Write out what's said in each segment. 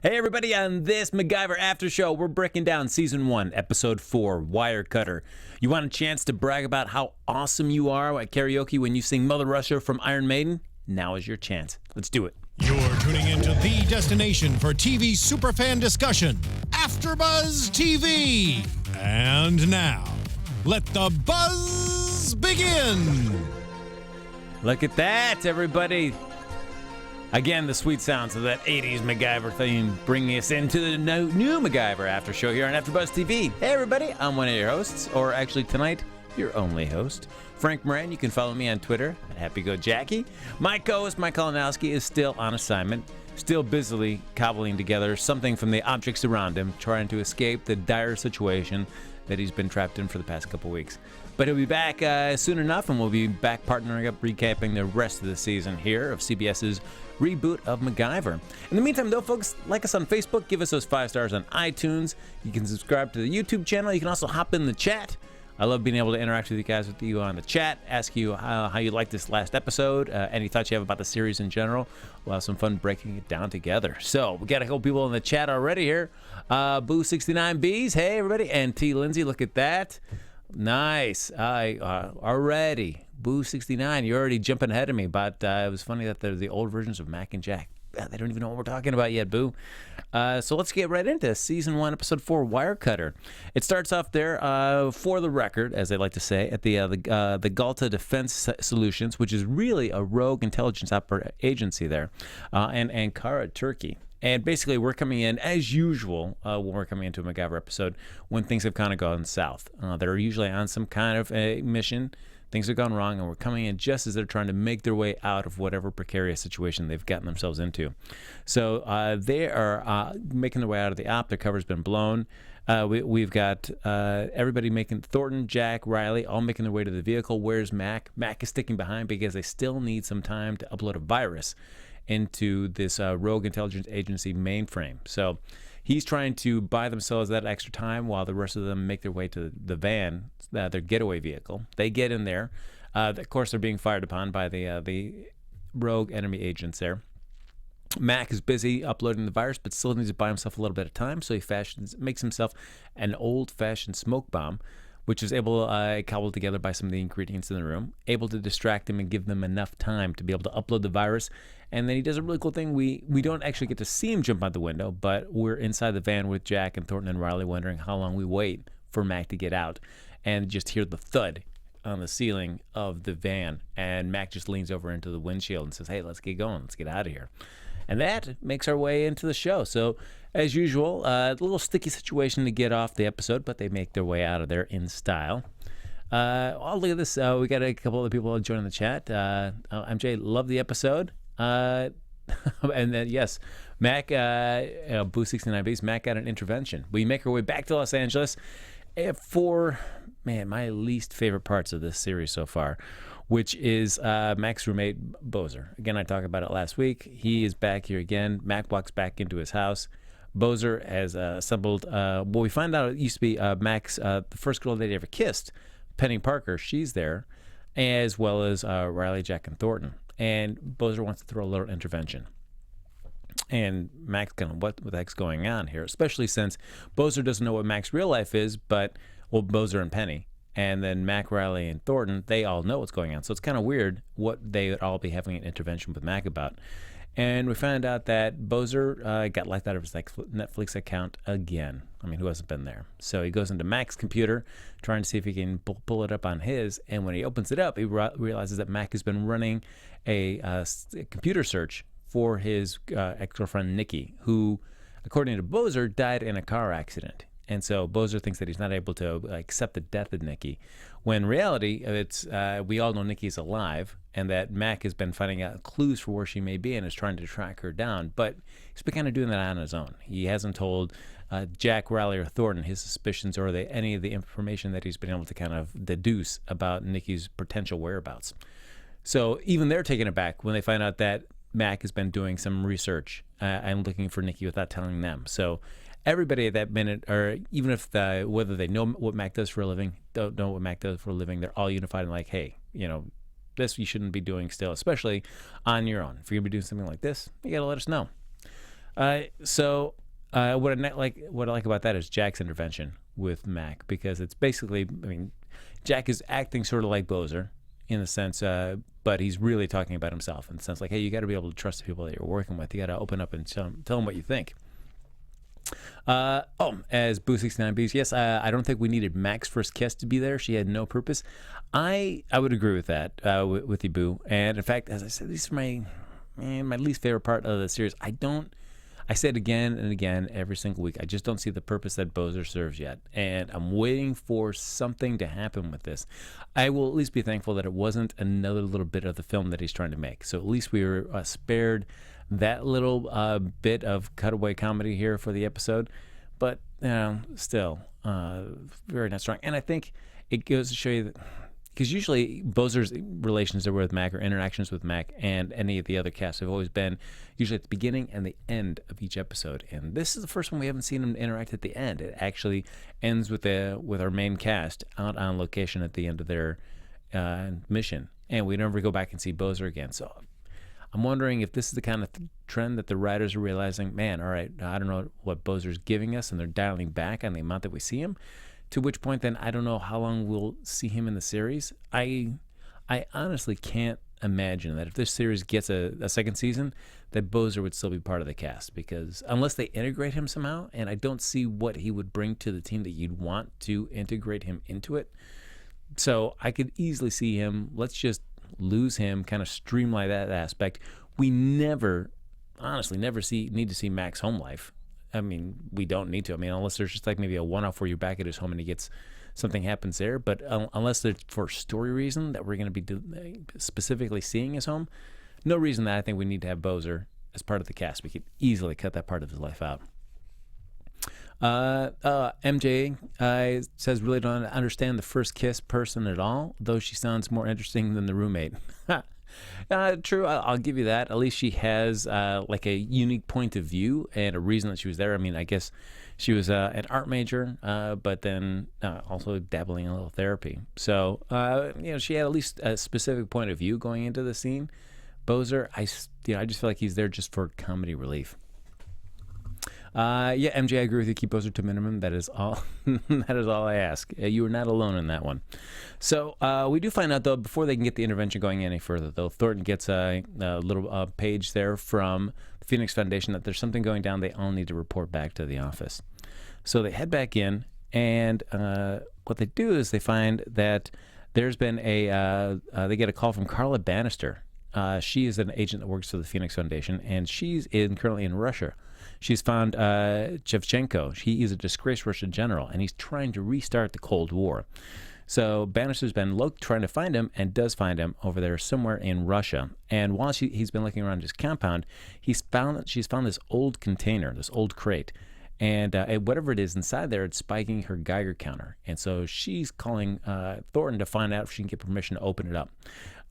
Hey everybody, on this MacGyver After Show, we're breaking down Season 1, Episode 4, Wirecutter. You want a chance to brag about how awesome you are at karaoke when you sing Mother Russia from Iron Maiden? Now is your chance. Let's do it. You're tuning into the destination for TV superfan discussion, AFTERBUZZ TV. And now, let the buzz begin. Look at that, everybody. Again, the sweet sounds of that 80s MacGyver theme bringing us into the new MacGyver After Show here on AFTERBUZZ TV. Hey everybody, I'm one of your hosts, or actually tonight, your only host, Frank Moran. You can follow me on Twitter at HappyGoJackie. My co-host, Mike Kalinowski, is still on assignment, still busily cobbling together something from the objects around him, trying to escape the dire situation that he's been trapped in for the past couple weeks. But he'll be back soon enough, and we'll be back partnering up, recapping the rest of the season here of CBS's reboot of MacGyver. In the meantime, though, folks, like us on Facebook, give us those 5 stars on iTunes. You can subscribe to the YouTube channel. You can also hop in the chat. I love being able to interact with you on the chat, ask you how you liked this last episode, any thoughts you have about the series in general. We'll have some fun breaking it down together. So we got a couple people in the chat already here. Boo69Bs, hey everybody, and T Lindsay, look at that. Nice. Already. Boo69, you're already jumping ahead of me, but it was funny that they're the old versions of Mac and Jack. They don't even know what we're talking about yet, Boo. So let's get right into Season 1, Episode 4, Wirecutter. It starts off there, for the record, as they like to say, at the Galta Defense Solutions, which is really a rogue intelligence agency there, and Ankara, Turkey. And basically, we're coming in, as usual, when we're coming into a MacGyver episode, when things have kind of gone south. They're usually on some kind of a mission. Things have gone wrong, and we're coming in just as they're trying to make their way out of whatever precarious situation they've gotten themselves into. So they are making their way out of the op. Their cover's been blown. We've got everybody making, Thornton, Jack, Riley, all making their way to the vehicle. Where's Mac? Mac is sticking behind because they still need some time to upload a virus into this rogue intelligence agency mainframe. So he's trying to buy themselves that extra time while the rest of them make their way to the van, their getaway vehicle. They get in there. Of course, they're being fired upon by the rogue enemy agents there. Mac is busy uploading the virus, but still needs to buy himself a little bit of time, so he makes himself an old-fashioned smoke bomb, which is able cobbled together by some of the ingredients in the room, able to distract them and give them enough time to be able to upload the virus. And then he does a really cool thing. We don't actually get to see him jump out the window, but we're inside the van with Jack and Thornton and Riley wondering how long we wait for Mac to get out, and just hear the thud on the ceiling of the van. And Mac just leans over into the windshield and says, hey, let's get going. Let's get out of here. And that makes our way into the show. So, as usual, a little sticky situation to get off the episode, but they make their way out of there in style. Oh, look at this. We got a couple of people joining the chat. MJ, love the episode. And then, yes, Mac, Boo69Bs, Mac got an intervention. We make our way back to Los Angeles for, my least favorite parts of this series so far, which is Mac's roommate, Bozer. Again, I talked about it last week. He is back here again. Mac walks back into his house. Bozer has assembled, we find out it used to be Mac's, the first girl that he ever kissed, Penny Parker. She's there, as well as Riley, Jack, and Thornton. And Bozer wants to throw a little intervention. And Mac's kind of, what the heck's going on here? Especially since Bozer doesn't know what Mac's real life is, but, well, Bozer and Penny. And then Mac, Riley, and Thornton, they all know what's going on. So it's kind of weird what they would all be having an intervention with Mac about. And we found out that Bozer got locked out of his Netflix account again. I mean, who hasn't been there? So he goes into Mac's computer, trying to see if he can pull it up on his. And when he opens it up, he realizes that Mac has been running a computer search for his ex-girlfriend, Nikki, who, according to Bozer, died in a car accident. And so Bozer thinks that he's not able to accept the death of Nikki, when in reality, it's we all know Nikki's alive, and that Mac has been finding out clues for where she may be and is trying to track her down. But he's been kind of doing that on his own. He hasn't told Jack, Riley, or Thornton his suspicions or any of the information that he's been able to kind of deduce about Nikki's potential whereabouts. So even they're taken aback when they find out that Mac has been doing some research and looking for Nikki without telling them. So everybody at that minute, or even if whether they know what Mac does for a living, don't know what Mac does for a living, they're all unified and like, hey, this you shouldn't be doing still, especially on your own. If you're going to be doing something like this, you got to let us know. What I like about that is Jack's intervention with Mac, because it's basically, I mean, Jack is acting sort of like Bozer in the sense, but he's really talking about himself in the sense like, hey, you got to be able to trust the people that you're working with. You got to open up and tell them what you think. As Boo69Bs, yes, I don't think we needed Mac's first kiss to be there. She had no purpose. I would agree with that, with you, Boo. And in fact, as I said, these are my least favorite part of the series. I say it again and again every single week. I just don't see the purpose that Bozer serves yet. And I'm waiting for something to happen with this. I will at least be thankful that it wasn't another little bit of the film that he's trying to make. So at least we were spared that little bit of cutaway comedy here for the episode. But, still, very not strong. And I think it goes to show you that, because usually Bozer's relations are with Mac, or interactions with Mac and any of the other casts have always been usually at the beginning and the end of each episode. And this is the first one we haven't seen him interact at the end. It actually ends with our main cast out on location at the end of their mission. And we never go back and see Bozer again. So I'm wondering if this is the kind of trend that the writers are realizing, man, all right, I don't know what Bozer's giving us, and they're dialing back on the amount that we see him. To which point, then, I don't know how long we'll see him in the series. I honestly can't imagine that if this series gets a second season, that Bozer would still be part of the cast, because unless they integrate him somehow, and I don't see what he would bring to the team that you'd want to integrate him into it. So I could easily see him, let's just lose him, kind of streamline that aspect. We honestly never need to see Mac's home life. I mean, we don't need to. I mean, unless there's just like maybe a one-off where you're back at his home and something happens there. But unless there's for story reason that we're going to be specifically seeing his home, no reason that I think we need to have Bozer as part of the cast. We could easily cut that part of his life out. MJ says, really don't understand the first kiss person at all, though she sounds more interesting than the roommate. True, I'll give you that. At least she has like a unique point of view and a reason that she was there. I mean, I guess she was an art major, but then also dabbling in a little therapy. So, she had at least a specific point of view going into the scene. Bozer, I just feel like he's there just for comedy relief. MJ, I agree with you. Keep Bozer to minimum. That is all. That is all I ask. You are not alone in that one. So we do find out, though, before they can get the intervention going any further, though, Thornton gets a little page there from the Phoenix Foundation that there's something going down. They all need to report back to the office. So they head back in, and what they do is they find that there's been they get a call from Carla Banister. She is an agent that works for the Phoenix Foundation, and she's currently in Russia. She's found Shevchenko. He is a disgraced Russian general, and he's trying to restart the Cold War. So Banister's been trying to find him, and does find him over there somewhere in Russia. And while he's been looking around his compound, she's found this old container, this old crate. And whatever it is inside there, it's spiking her Geiger counter. And so she's calling Thornton to find out if she can get permission to open it up.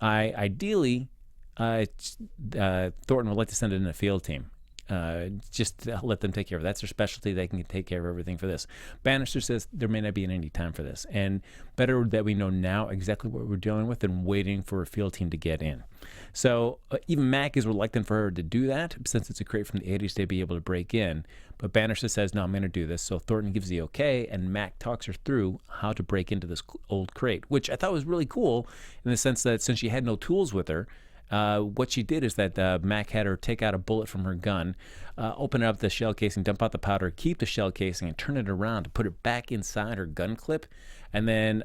Ideally, Thornton would like to send it in a field team. Just to let them take care of it. That's their specialty. They can take care of everything for this. Banister says there may not be any time for this, and better that we know now exactly what we're dealing with than waiting for a field team to get in. So even Mac is reluctant for her to do that, since it's a crate from the 80s to be able to break in. But Banister says, no, I'm going to do this. So Thornton gives the okay, and Mac talks her through how to break into this old crate, which I thought was really cool in the sense that since she had no tools with her, what she did is that Mac had her take out a bullet from her gun, open up the shell casing, dump out the powder, keep the shell casing, and turn it around to put it back inside her gun clip, and then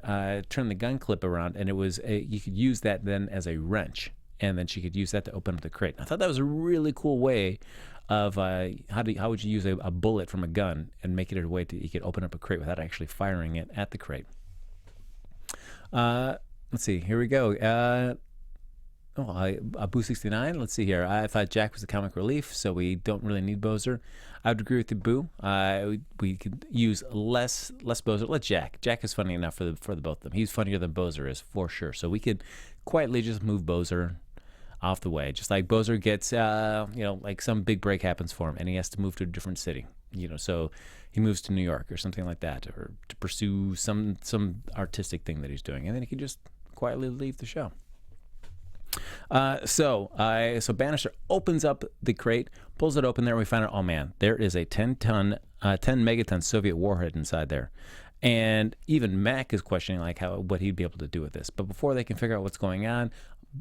turn the gun clip around, and you could use that then as a wrench, and then she could use that to open up the crate. I thought that was a really cool way of how would you use a bullet from a gun and make it a way you could open up a crate without actually firing it at the crate. Let's see, here we go. Boo69, let's see here. I thought Jack was the comic relief, so we don't really need Bozer. I would agree with you, Boo. We could use less Bozer. Let Jack. Jack is funny enough for the both of them. He's funnier than Bozer is, for sure. So we could quietly just move Bozer off the way. Just like Bozer gets, like some big break happens for him, and he has to move to a different city. So he moves to New York or something like that, or to pursue some artistic thing that he's doing, and then he can just quietly leave the show. So Banister opens up the crate, pulls it open there, and we find out, oh man, there is a 10 megaton Soviet warhead inside there. And even Mac is questioning like what he'd be able to do with this. But before they can figure out what's going on,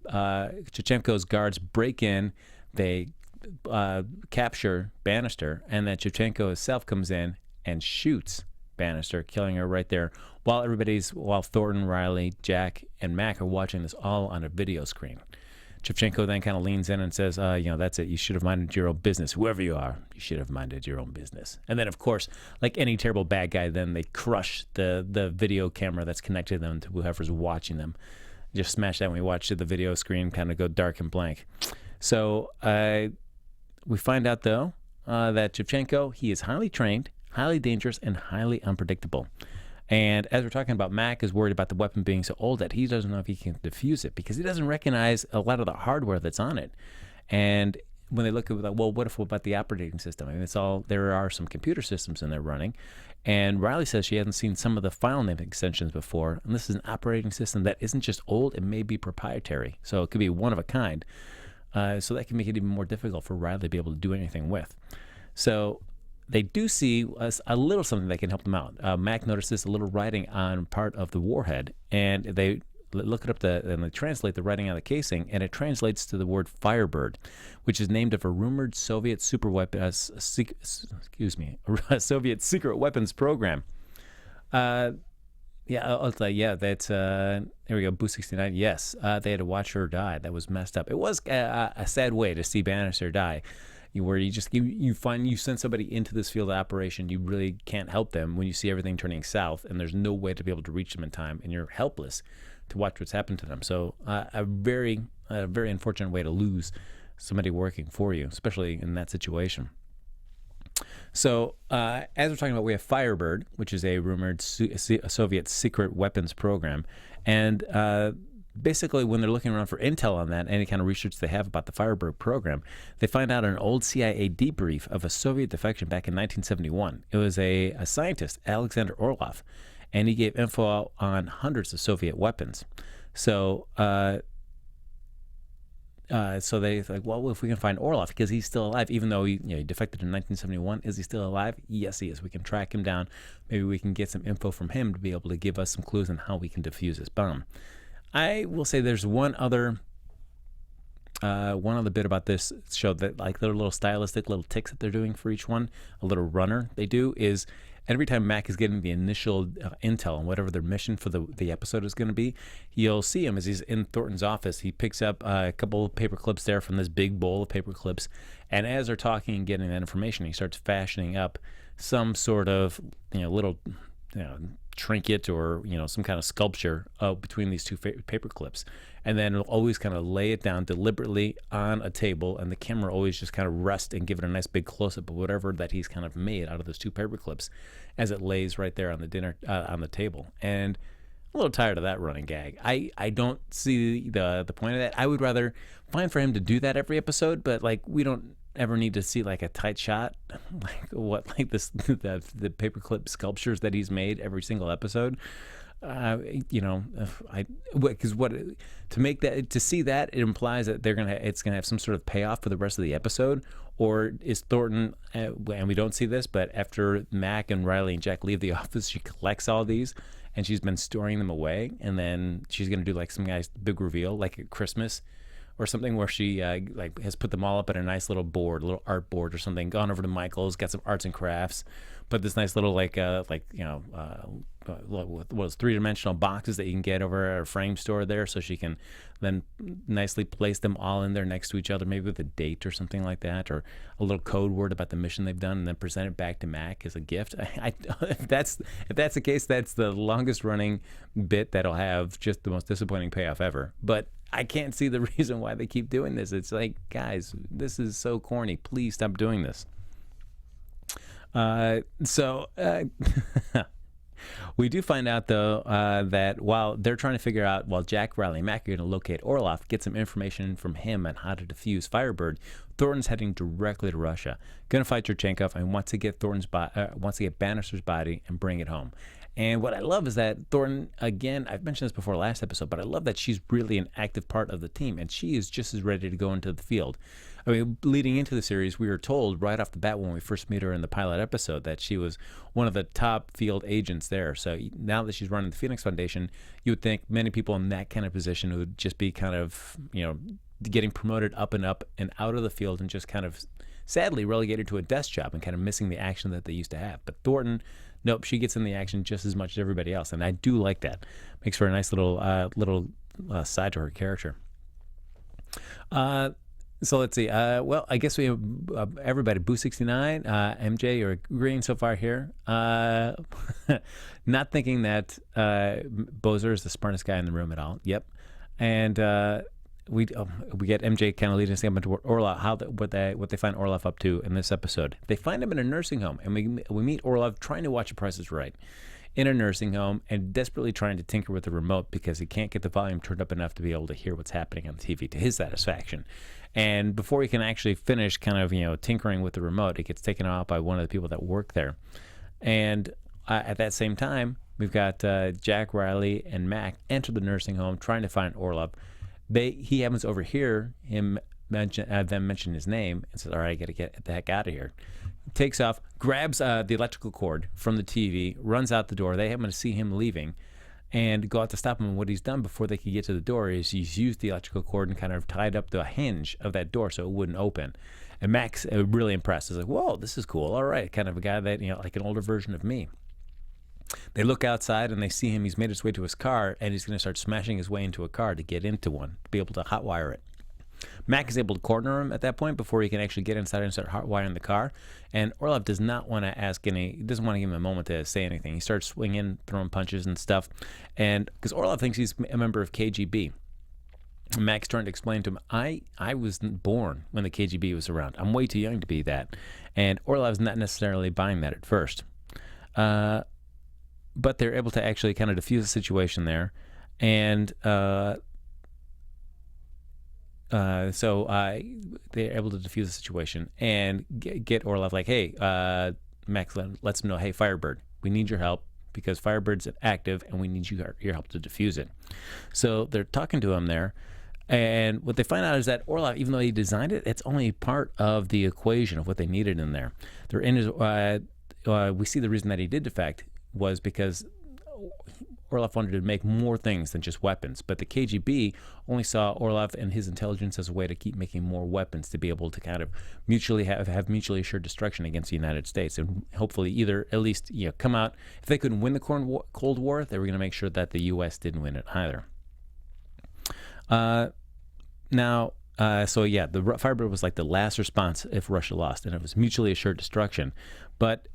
Chevchenko's guards break in, they capture Banister, and then Chevchenko himself comes in and shoots Banister, killing her right there, while Thornton, Riley, Jack, and Mac are watching this all on a video screen. Chevchenko then kind of leans in and says, that's it. You should have minded your own business. Whoever you are, you should have minded your own business. And then, of course, like any terrible bad guy, then they crush the video camera that's connected to them to whoever's watching them. Just smash that when we watch the video screen kind of go dark and blank. So we find out, though, that Chevchenko, he is highly trained, highly dangerous, and highly unpredictable. And as we're talking about, Mac is worried about the weapon being so old that he doesn't know if he can defuse it because he doesn't recognize a lot of the hardware that's on it. And when they look at it, well, what about the operating system? I mean, there are some computer systems in there running. And Riley says she hasn't seen some of the file name extensions before. And this is an operating system that isn't just old, it may be proprietary. So it could be one of a kind. So that can make it even more difficult for Riley to be able to do anything with. So they do see a little something that can help them out. Mac notices a little writing on part of the warhead, and they look it up and they translate the writing on the casing, and it translates to the word Firebird, which is named of a rumored Soviet a Soviet secret weapons program. That's there we go. Boo 69. Yes, they had to watch her die. That was messed up. It was a sad way to see Banister die. Where you send somebody into this field of operation, you really can't help them when you see everything turning south and there's no way to be able to reach them in time, and you're helpless to watch what's happened to them. So a very unfortunate way to lose somebody working for you, especially in that situation. So as we're talking about, we have Firebird, which is a rumored Soviet secret weapons program, and basically, when they're looking around for intel on that, any kind of research they have about the Firebird program, they find out an old CIA debrief of a Soviet defection back in 1971. It was a scientist, Alexander Orlov, and he gave info on hundreds of Soviet weapons. So they like, well, if we can find Orlov, because he's still alive, even though he defected in 1971, is he still alive? Yes, he is. We can track him down. Maybe we can get some info from him to be able to give us some clues on how we can defuse this bomb. I will say there's one other bit about this show that, like, their little stylistic little ticks that they're doing for each one, a little runner they do is every time Mac is getting the initial intel on whatever their mission for the episode is going to be, you'll see him as he's in Thornton's office. He picks up a couple of paper clips there from this big bowl of paper clips, and as they're talking and getting that information, he starts fashioning up some sort of little trinket or some kind of sculpture between these two paper clips, and then it'll always kind of lay it down deliberately on a table, and the camera always just kind of rest and give it a nice big close-up of whatever that he's kind of made out of those two paper clips as it lays right there on the table. And I'm a little tired of that running gag. I don't see the point of that. I would rather fine for him to do that every episode, but like we don't ever need to see like a tight shot like this the paperclip sculptures that he's made every single episode. Because to see that, it implies that it's gonna have some sort of payoff for the rest of the episode. Or is Thornton, and we don't see this, but after Mac and Riley and Jack leave the office, she collects all these and she's been storing them away, and then she's gonna do like some guy's big reveal, like at Christmas or something, where she has put them all up at a nice little board, a little art board or something, gone over to Michael's, got some arts and crafts, put this nice little three-dimensional boxes that you can get over at a frame store there, so she can then nicely place them all in there next to each other, maybe with a date or something like that, or a little code word about the mission they've done, and then present it back to Mac as a gift. If that's the case, that's the longest running bit that'll have just the most disappointing payoff ever. But I can't see the reason why they keep doing this. It's like, guys, this is so corny. Please stop doing this. We do find out, though, that while they're trying to figure out, while Jack, Riley, and Mac are going to locate Orlov, get some information from him on how to defuse Firebird, Thornton's heading directly to Russia, going to fight Chevchenko and wants to get Banister's body and bring it home. And what I love is that Thornton, again, I've mentioned this before last episode, but I love that she's really an active part of the team, and she is just as ready to go into the field. I mean, leading into the series, we were told right off the bat when we first meet her in the pilot episode that she was one of the top field agents there. So now that she's running the Phoenix Foundation, you would think many people in that kind of position would just be kind of, getting promoted up and out of the field and just kind of sadly relegated to a desk job and kind of missing the action that they used to have. But Thornton, nope, she gets in the action just as much as everybody else, and I do like that. Makes for a nice little side to her character. So let's see. Well, I guess we have everybody. Boo69, MJ, you're agreeing so far here. Not thinking that Bozer is the smartest guy in the room at all. Yep. And we get MJ kind of leading us up into Orlov, what they find Orlov up to in this episode. They find him in a nursing home, and we meet Orlov trying to watch The Price is Right in a nursing home and desperately trying to tinker with the remote because he can't get the volume turned up enough to be able to hear what's happening on the TV to his satisfaction. And before he can actually finish kind of, tinkering with the remote, it gets taken out by one of the people that work there. And at that same time, we've got Jack, Riley, and Mac enter the nursing home trying to find Orlov. He happens to overhear them mention his name and says, all right, I got to get the heck out of here. Takes off, grabs the electrical cord from the TV, runs out the door. They happen to see him leaving and go out to stop him. And what he's done before they could get to the door is he's used the electrical cord and kind of tied up the hinge of that door so it wouldn't open. And Mac's really impressed. He's like, whoa, this is cool. All right, kind of a guy that, like an older version of me. They look outside and they see him. He's made his way to his car, and he's going to start smashing his way into a car to get into one, to be able to hotwire it. Mac is able to corner him at that point before he can actually get inside and start hotwiring the car. And Orlov does not want to he doesn't want to give him a moment to say anything. He starts swinging, throwing punches and stuff. And because Orlov thinks he's a member of KGB. Mac's trying to explain to him, I was born when the KGB was around. I'm way too young to be that. And Orlov's not necessarily buying that at first. But they're able to actually kind of defuse the situation there. And so they're able to defuse the situation and get Orlov like, hey, Max lets him know, hey, Firebird, we need your help because Firebird's active and we need your help to defuse it. So they're talking to him there. And what they find out is that Orlov, even though he designed it, it's only part of the equation of what they needed in there. They're in his, we see the reason that he did defect was because Orlov wanted to make more things than just weapons, but the KGB only saw Orlov and his intelligence as a way to keep making more weapons to be able to kind of mutually have mutually assured destruction against the United States, and hopefully either at least come out. If they couldn't win the Cold War, they were going to make sure that the U.S. didn't win it either. So yeah, the Firebird was like the last response if Russia lost, and it was mutually assured destruction. But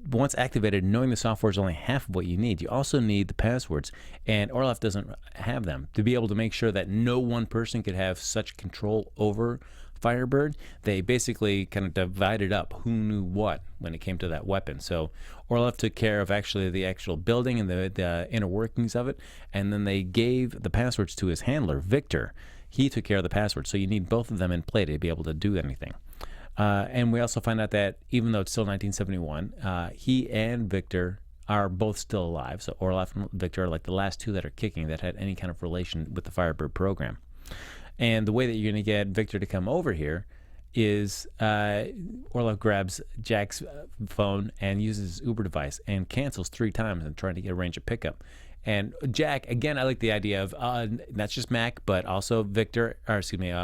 once activated, knowing the software is only half of what you need. You also need the passwords, and Orlov doesn't have them. To be able to make sure that no one person could have such control over Firebird, they basically kind of divided up who knew what when it came to that weapon. So Orlov took care of actually the actual building and the inner workings of it, and then they gave the passwords to his handler, Victor. He took care of the password, so you need both of them in play to be able to do anything. And we also find out that even though it's still 1971, he and Victor are both still alive. So Orlov and Victor are like the last two that are kicking that had any kind of relation with the Firebird program. And the way that you're going to get Victor to come over here is Orlov grabs Jack's phone and uses his Uber device and cancels 3 times and trying to arrange a pickup. And Jack, again, I like the idea of not just Mac, but also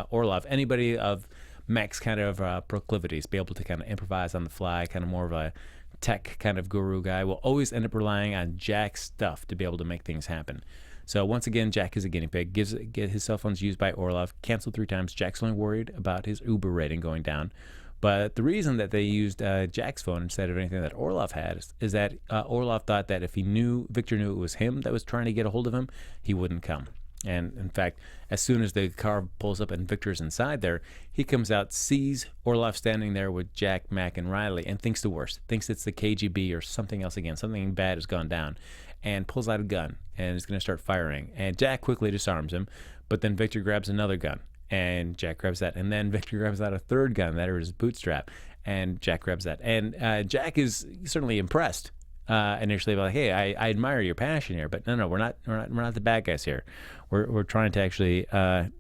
Orlov, anybody of Mac's kind of proclivities, be able to kind of improvise on the fly, kind of more of a tech kind of guru guy, will always end up relying on Jack's stuff to be able to make things happen. So once again, Jack is a guinea pig, get his cell phones used by Orlov, canceled 3 times. Jack's only worried about his Uber rating going down. But the reason that they used Jack's phone instead of anything that Orlov had is that Orlov thought that if Victor knew it was him that was trying to get a hold of him, he wouldn't come. And in fact, as soon as the car pulls up and Victor's inside there, he comes out, sees Orlov standing there with Jack, Mac, and Riley, and thinks the worst. Thinks it's the KGB or something else again. Something bad has gone down. And pulls out a gun and is going to start firing. And Jack quickly disarms him, but then Victor grabs another gun. And Jack grabs that. And then Victor grabs out a third gun that is his bootstrap. And Jack grabs that. And Jack is certainly impressed initially like, hey, I admire your passion here, but no, we're not the bad guys here. We're trying to actually we're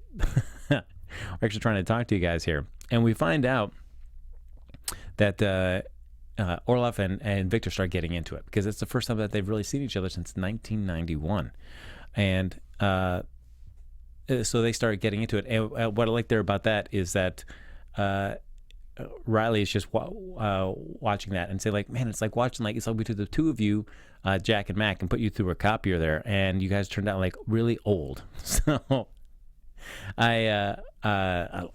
actually trying to talk to you guys here, and we find out that Orlov and Victor start getting into it because it's the first time that they've really seen each other since 1991, and so they start getting into it. And what I like there about that is that Riley is just watching that and say like, man, it's like watching like we took the two of you, Jack and Mac, and put you through a copier there, and you guys turned out like really old. So I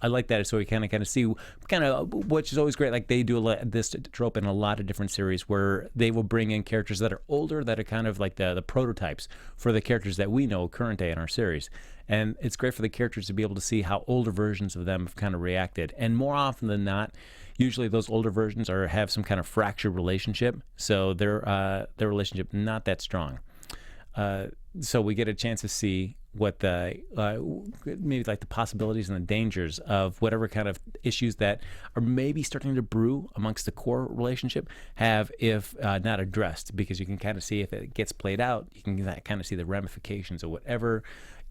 like that. So we kind of see which is always great. Like they do this trope in a lot of different series where they will bring in characters that are older, that are kind of like the prototypes for the characters that we know current day in our series. And it's great for the characters to be able to see how older versions of them have kind of reacted. And more often than not, usually those older versions have some kind of fractured relationship. So their relationship not that strong. So we get a chance to see what the maybe like the possibilities and the dangers of whatever kind of issues that are maybe starting to brew amongst the core relationship have if not addressed, because you can kind of see if it gets played out, you can kind of see the ramifications of whatever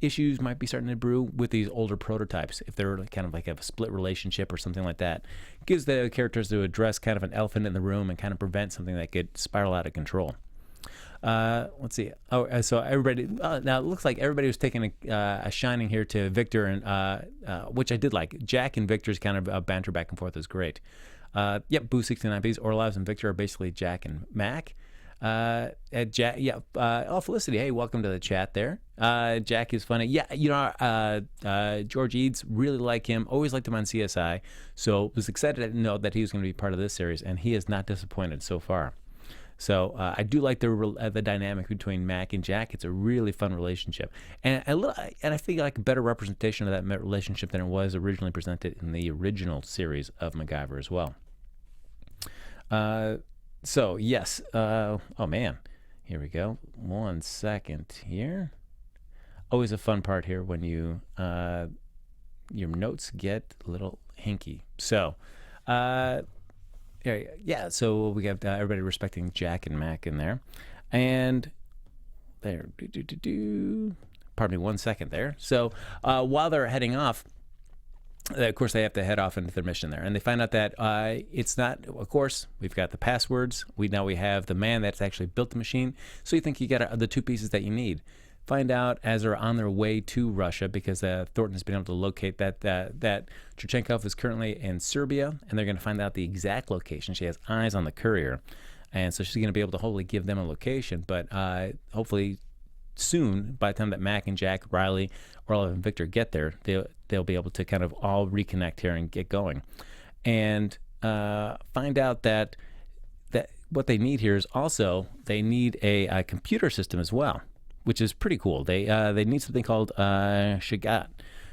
issues might be starting to brew with these older prototypes. If they're kind of like a split relationship or something like that, it gives the characters to address kind of an elephant in the room and kind of prevent something that could spiral out of control. Let's see. Oh, so everybody now it looks like everybody was taking a shining here to Victor, and which I did like. Jack and Victor's kind of banter back and forth is great. Yep, Boo 69Bs, Orlovs and Victor are basically Jack and Mac. Jack, yeah. Felicity, hey, welcome to the chat there. Jack is funny. Yeah, you know, George Eads, really like him. Always liked him on CSI. So was excited to know that he was going to be part of this series, and he is not disappointed so far. So I do like the dynamic between Mac and Jack. It's a really fun relationship, and I feel like a better representation of that relationship than it was originally presented in the original series of MacGyver as well. So yes, oh man, here we go. 1 second here. Always a fun part here when you your notes get a little hinky. So. Yeah, so we have everybody respecting Jack and Mac in there. And there, pardon me 1 second there. So while they're heading off, of course, they have to head off into their mission there. And they find out that it's not, of course, we've got the passwords. We have the man that's actually built the machine. So you think you got the two pieces that you need. Find out as they're on their way to Russia, because Thornton has been able to locate that Churchenkov is currently in Serbia, and they're going to find out the exact location. She has eyes on the courier, and so she's going to be able to hopefully give them a location. But hopefully soon, by the time that Mac and Jack, Riley, Orlov and Victor get there, they'll be able to kind of all reconnect here and get going, and find out that what they need here is also they need a computer system as well, which is pretty cool. They need something called Shagat.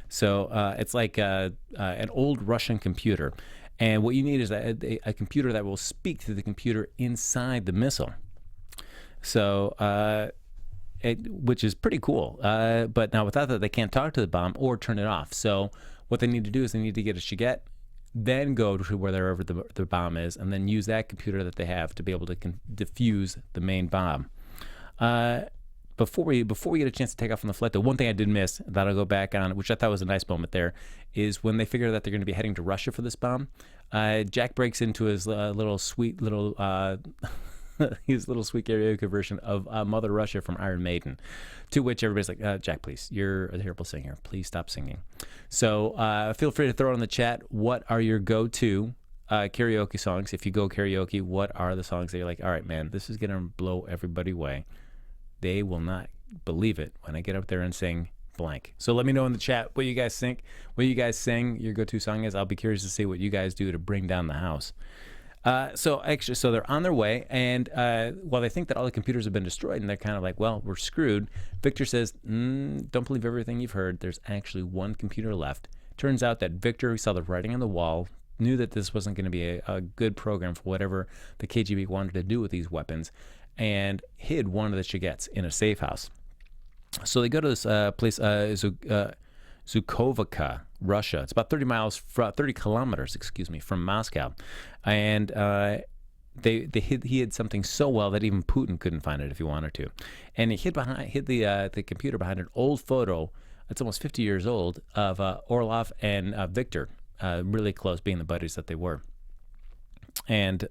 So it's like an old Russian computer. And what you need is a computer that will speak to the computer inside the missile. So, which is pretty cool. But now without that, they can't talk to the bomb or turn it off. So what they need to do is they need to get a Shagat, then go to wherever the bomb is, and then use that computer that they have to be able to defuse the main bomb. Before we get a chance to take off on the flight, the one thing I did miss that I'll go back on, which I thought was a nice moment there, is when they figure that they're going to be heading to Russia for this bomb. Jack breaks into his sweet karaoke version of Mother Russia from Iron Maiden, to which everybody's like, Jack, please, you're a terrible singer. Please stop singing. So feel free to throw it in the chat. What are your go-to karaoke songs? If you go karaoke, what are the songs that you're like, all right, man, this is going to blow everybody away. They will not believe it when I get up there and sing blank. So let me know in the chat what you guys think, what you guys sing, your go-to song is. I'll be curious to see what you guys do to bring down the house. So they're on their way, and while they think that all the computers have been destroyed, and they're kind of like, well, we're screwed, Victor says, don't believe everything you've heard. There's actually one computer left. Turns out that Victor saw the writing on the wall, knew that this wasn't going to be a good program for whatever the KGB wanted to do with these weapons, and hid one of the Shagets in a safe house. So they go to this place, Zhukovka, Russia. It's about 30 kilometers, from Moscow. And he hid something so well that even Putin couldn't find it if he wanted to, and he hid the computer behind an old photo. It's almost 50 years old of Orlov and Victor, really close, being the buddies that they were. And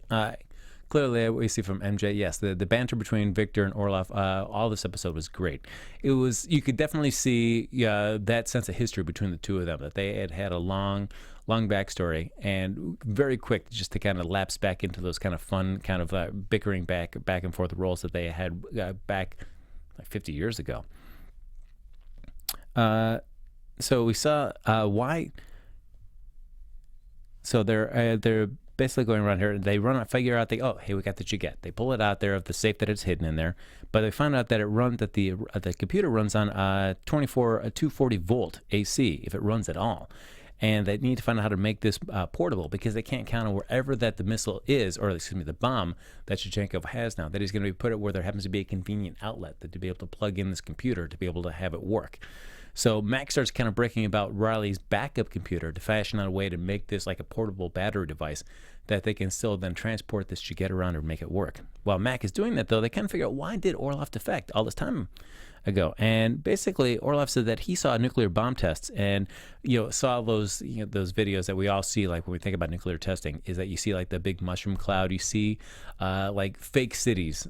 clearly, we see from MJ, yes, the banter between Victor and Orlov, all this episode was great. You could definitely see that sense of history between the two of them, that they had a long backstory, and very quick just to kind of lapse back into those kind of fun, kind of bickering back and forth roles that they had back like 50 years ago. So we saw why. So they're basically going around here. They figure out hey, we got the Chiquette. They pull it out there of the safe that it's hidden in there, but they find out that the computer runs on 240 volt AC if it runs at all. And they need to find out how to make this portable, because they can't count on wherever that the missile is, or the bomb that Shevchenkov has now, that he's going to put it where there happens to be a convenient outlet to be able to plug in this computer to be able to have it work. So Mac starts kind of breaking about Riley's backup computer to fashion out a way to make this like a portable battery device that they can still then transport this Chiquette around and make it work. While Mac is doing that, though, they kind of figure out, why did Orlov defect all this time ago? And basically Orlov said that he saw nuclear bomb tests, and saw those those videos that we all see, like when we think about nuclear testing, is that you see like the big mushroom cloud, you see like fake cities,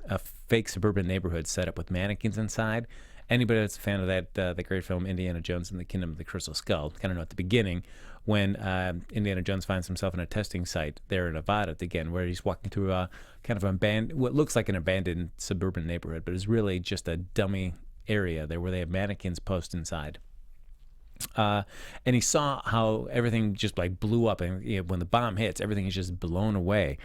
fake suburban neighborhoods set up with mannequins inside. Anybody that's a fan of the great film Indiana Jones and the Kingdom of the Crystal Skull kind of know at the beginning when Indiana Jones finds himself in a testing site there in Nevada again, where he's walking through a kind of what looks like an abandoned suburban neighborhood, but is really just a dummy area there where they have mannequins posted inside. And he saw how everything just like blew up, and when the bomb hits, everything is just blown away.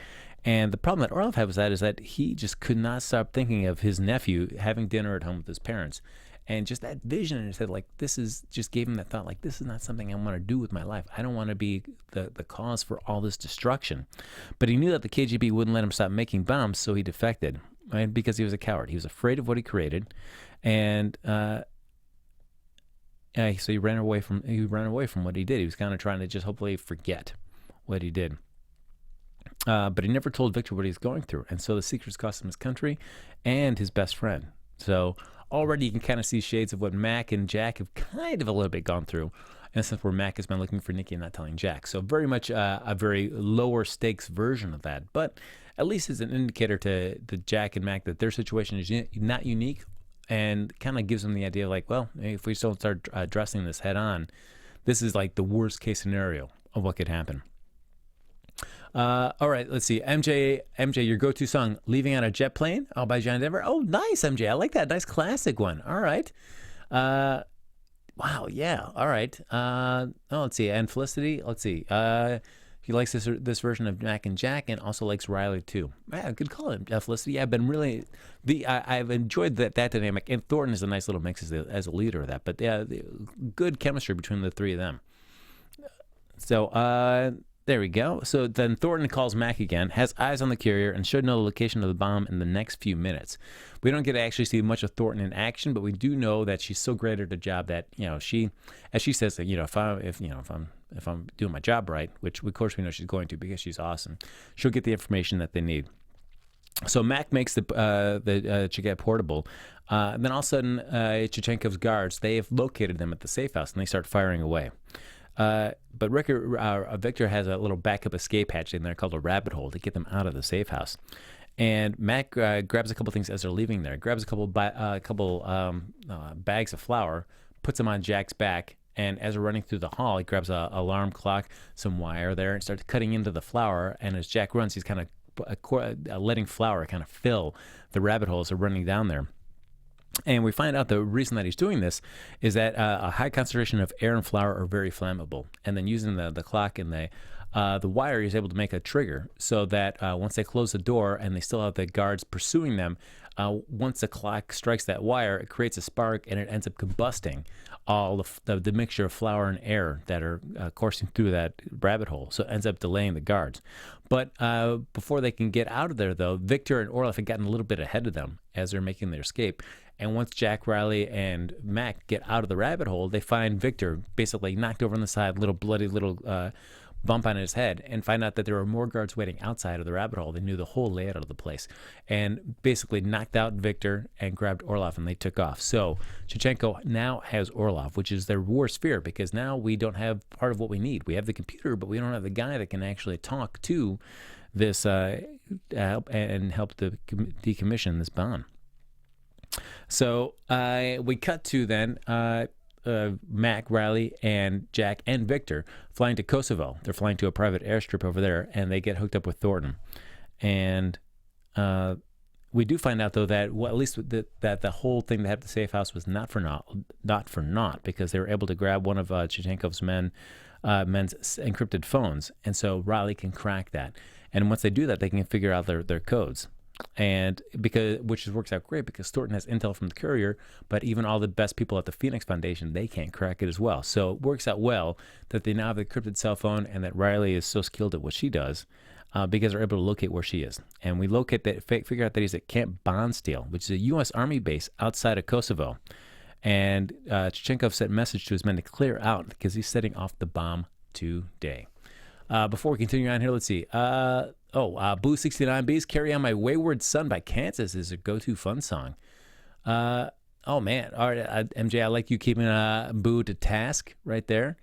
And the problem that Orlov had was that he just could not stop thinking of his nephew having dinner at home with his parents, and just that vision in his head, like just gave him that thought, like, this is not something I want to do with my life. I don't want to be the cause for all this destruction. But he knew that the KGB wouldn't let him stop making bombs, so he defected, right? Because he was a coward. He was afraid of what he created, and so he ran away from what he did. He was kind of trying to just hopefully forget what he did. But he never told Victor what he was going through, and so the secrets cost him his country and his best friend. So already you can kind of see shades of what Mac and Jack have kind of a little bit gone through, in a sense where Mac has been looking for Nikki and not telling Jack. So very much a very lower stakes version of that, but at least it's an indicator to Jack and Mac that their situation is not unique, and kind of gives them the idea, like, well, if we don't start addressing this head on, this is like the worst case scenario of what could happen. All right, let's see. MJ, your go-to song, Leaving on a Jet Plane, by John Denver. Oh, nice, MJ. I like that. Nice classic one. All right. Wow, yeah. All right. Let's see. And Felicity, let's see. He likes this version of Mac and Jack, and also likes Riley too. Yeah, good call, Felicity. Yeah, I've been really I've enjoyed that dynamic, and Thornton is a nice little mix as a leader of that. But yeah, good chemistry between the three of them. So there we go. So then Thornton calls Mac again, has eyes on the carrier, and should know the location of the bomb in the next few minutes. We don't get to actually see much of Thornton in action, but we do know that she's so great at her job that she, as she says, that if I'm doing my job right, which of course we know she's going to because she's awesome, she'll get the information that they need. So Mac makes the Chiquette portable. Then all of a sudden, Shevchenkov's guards, they have located them at the safe house, and they start firing away. But Victor has a little backup escape hatch in there called a rabbit hole to get them out of the safe house. And Mac grabs a couple things as they're leaving there. Grabs a couple bags of flour, puts them on Jack's back, and as we're running through the hall, he grabs a alarm clock, some wire there, and starts cutting into the flour. And as Jack runs, he's kind of letting flour kind of fill the rabbit holes that are running down there. And we find out the reason that he's doing this is that a high concentration of air and flour are very flammable. And then using the clock and the wire, he's able to make a trigger so that once they close the door and they still have the guards pursuing them, once the clock strikes that wire, it creates a spark and it ends up combusting all the mixture of flour and air that are coursing through that rabbit hole. So it ends up delaying the guards. But before they can get out of there, though, Victor and Orlov had gotten a little bit ahead of them as they're making their escape. And once Jack, Riley, and Mac get out of the rabbit hole, they find Victor basically knocked over on the side, bloody little bump on his head and find out that there were more guards waiting outside of the rabbit hole. They knew the whole layout of the place and basically knocked out Victor and grabbed Orlov, and they took off. So Chichenko now has Orlov, which is their worst fear, because now we don't have part of what we need. We have the computer, but we don't have the guy that can actually talk to this help to decommission this bomb. So we cut to then Mac, Riley, and Jack and Victor flying to Kosovo. They're flying to a private airstrip over there, and they get hooked up with Thornton. And we do find out, though, that at least that the whole thing that happened at the safe house was not for naught, because they were able to grab one of Chichenkov's men's encrypted phones, and so Riley can crack that. And once they do that, they can figure out their codes. And which works out great, because Thornton has intel from the courier, but even all the best people at the Phoenix Foundation, they can't crack it as well. So it works out well that they now have the encrypted cell phone, and that Riley is so skilled at what she does, because they're able to locate where she is. And we figure out that he's at Camp Banister, which is a U.S. Army base outside of Kosovo. And Chichenkov sent a message to his men to clear out, because he's setting off the bomb today. Before we continue on here, let's see. Boo 69B's "Carry On My Wayward Son" by Kansas is a go-to fun song. Oh man, all right, MJ, I like you keeping Boo to task right there.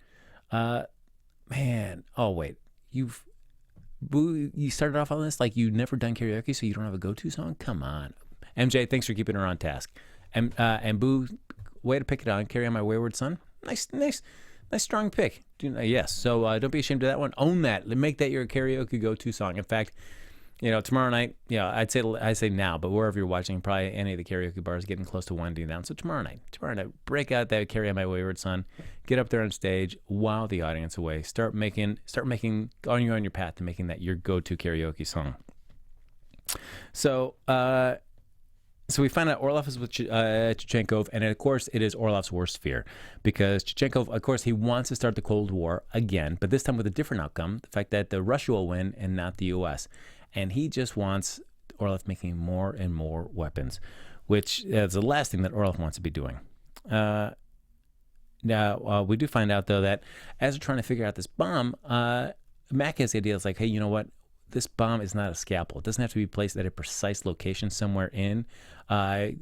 Man, oh wait, Boo, you started off on this like you never done karaoke, so you don't have a go-to song? Come on, MJ, thanks for keeping her on task. And Boo, way to pick it on. "Carry On My Wayward Son." Nice strong pick. Yes. So don't be ashamed of that one. Own that. Make that your karaoke go-to song. In fact, tomorrow night, I say now, but wherever you're watching, probably any of the karaoke bars getting close to winding down. So tomorrow night, break out that "Carry On My Wayward Son." Get up there on stage, wow the audience away. Start making on your path to making that your go-to karaoke song. So. So we find out Orlov is with Chichenkov, and of course it is Orlov's worst fear, because Chichenkov, of course, he wants to start the Cold War again, but this time with a different outcome, the fact that Russia will win and not the U.S. And he just wants Orlov making more and more weapons, which is the last thing that Orlov wants to be doing. Now, we do find out, though, that as they're trying to figure out this bomb, Mac has the idea. It's like, hey, you know what? This bomb is not a scalpel. It doesn't have to be placed at a precise location somewhere in at